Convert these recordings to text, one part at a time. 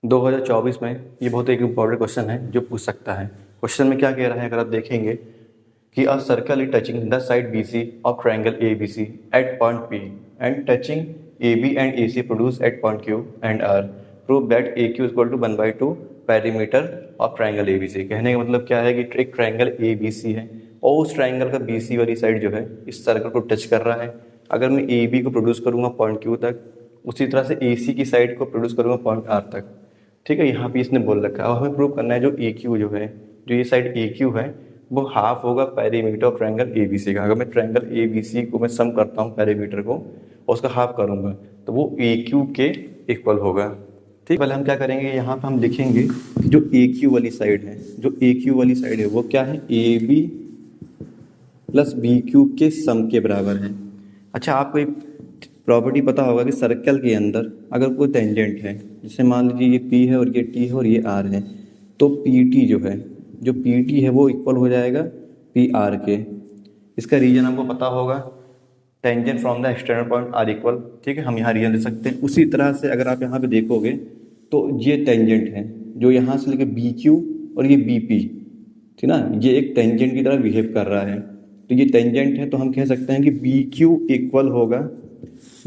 2024 में ये बहुत एक इम्पॉर्टेंट क्वेश्चन है जो पूछ सकता है। क्वेश्चन में क्या कह रहा है, अगर आप देखेंगे कि a circle is touching the side BC of triangle ABC at point P and touching AB and AC produce at point Q and R, prove that AQ equal to 1/2 perimeter of triangle ABC। कहने का मतलब क्या है कि एक triangle ABC है और उस ट्रायंगल का BC वाली साइड जो है इस सर्कल को टच कर रहा है। अगर मैं AB को प्रोड्यूस करूँगा पॉइंट Q तक, उसी तरह से AC की साइड को प्रोड्यूस करूँगा पॉइंट R तक। ठीक है, यहाँ पे इसने बोल रखा है और हमें प्रूव करना है जो AQ जो है, जो ये साइड AQ है वो हाफ होगा पेरीमीटर ऑफ ट्रायंगल ABC का। अगर मैं ट्रायंगल ABC को मैं सम करता हूँ पेरीमीटर को और उसका हाफ करूँगा तो वो AQ के इक्वल होगा। ठीक, पहले हम क्या करेंगे, यहाँ पे हम लिखेंगे कि जो AQ वाली साइड है, जो AQ वाली साइड है वो क्या है, AB प्लस BQ के सम के बराबर है। अच्छा, आपको एक प्रॉपर्टी पता होगा कि सर्कल के अंदर अगर कोई टेंजेंट है, जैसे मान लीजिए ये P है और ये T है और ये R है, तो PT जो PT है वो इक्वल हो जाएगा PR के। इसका रीजन हमको पता होगा, tangent from the external point R equal. ठीक है, हम यहाँ रीजन ले सकते हैं। उसी तरह से अगर आप यहाँ पे देखोगे तो ये टेंजेंट है जो यहाँ से लेके BQ और ये BP, ठीक ना, ये एक टेंजेंट की तरह बिहेव कर रहा है। तो ये टेंजेंट है तो हम कह सकते हैं कि BQ इक्वल होगा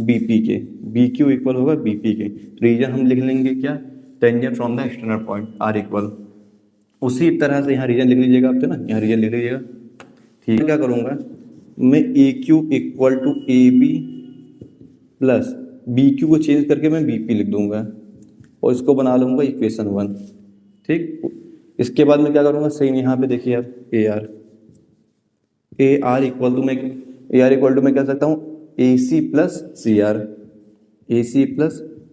BP के, BQ इक्वल होगा BP के। रीजन हम लिख लेंगे क्या, tangent from the external point R equal. उसी तरह से यहाँ रीजन लिख लीजिएगा आप, तो ना यहाँ रीजन लिख लीजिएगा। ठीक है, क्या करूँगा मैं, AQ equal to AB plus BQ को चेंज करके मैं BP लिख दूंगा और इसको बना लूँगा इक्वेशन 1। ठीक, इसके बाद मैं क्या करूँगा, सेम यहाँ पे देखिए आप, AR इक्वल टू मैं कह सकता हूँ AC प्लस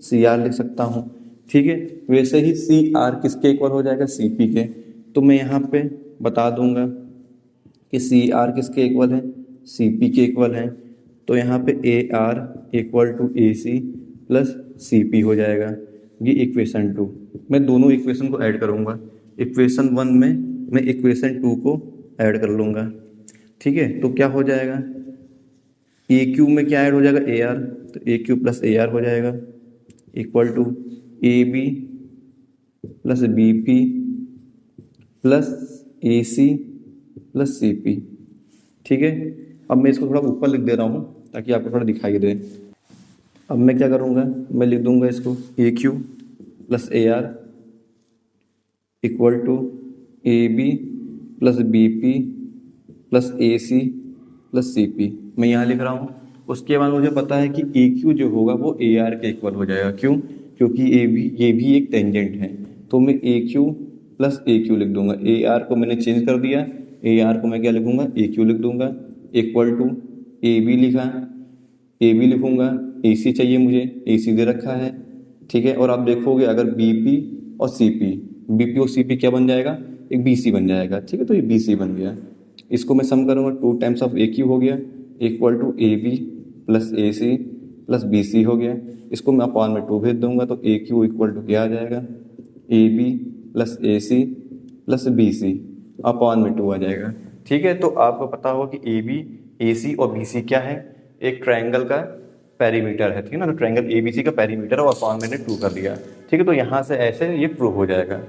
CR लिख सकता हूँ। ठीक है, वैसे ही CR किसके इक्वल हो जाएगा, CP के। तो मैं यहाँ पे बता दूंगा कि CR किसके इक्वल है, CP के इक्वल है। तो यहाँ पे AR equal to AC plus CP हो जाएगा, ये इक्वेशन 2। मैं दोनों इक्वेशन को ऐड करूँगा, इक्वेशन 1 में मैं इक्वेशन 2 को ऐड कर लूँगा। ठीक है, तो क्या हो जाएगा, AQ में क्या ऐड हो जाएगा, AR, तो AQ प्लस AR हो जाएगा equal to AB plus BP plus AC plus CP। ठीक है, अब मैं इसको थोड़ा ऊपर लिख दे रहा हूँ ताकि आपको थोड़ा दिखाई दे। अब मैं क्या करूँगा, मैं लिख दूँगा इसको AQ plus AR equal to AB plus BP plus AC plus CP, मैं यहाँ लिख रहा हूँ। उसके बाद मुझे पता है कि AQ जो होगा वो AR के इक्वल हो जाएगा। क्यों, क्योंकि ये भी एक टेंजेंट है। तो मैं AQ प्लस AQ लिख दूंगा। AR को मैंने चेंज कर दिया, AR को मैं क्या लिखूंगा, AQ लिख दूंगा इक्वल टू AB लिखा, AB लिखूंगा, AC चाहिए मुझे, AC दे रखा है। ठीक है, और आप देखोगे अगर BP और CP क्या बन जाएगा, एक BC बन जाएगा। ठीक है, तो ये BC बन गया। इसको मैं सम करूँगा, 2 टाइम्स ऑफ AQ हो गया equal to AB plus AC plus BC हो गया। इसको मैं अपॉन में 2 भेज दूंगा तो AQ इक्वल टू क्या आ जाएगा, AB plus AC plus BC upon में 2 आ जाएगा। ठीक है, तो आपको पता होगा कि AB, AC और BC क्या है, एक ट्रायंगल का पेरीमीटर है। ठीक है ना, तो ट्रायंगल ABC का पेरीमीटर और अपॉन मैंने 2 कर दिया। ठीक है, तो यहाँ से ऐसे ये प्रूव हो जाएगा।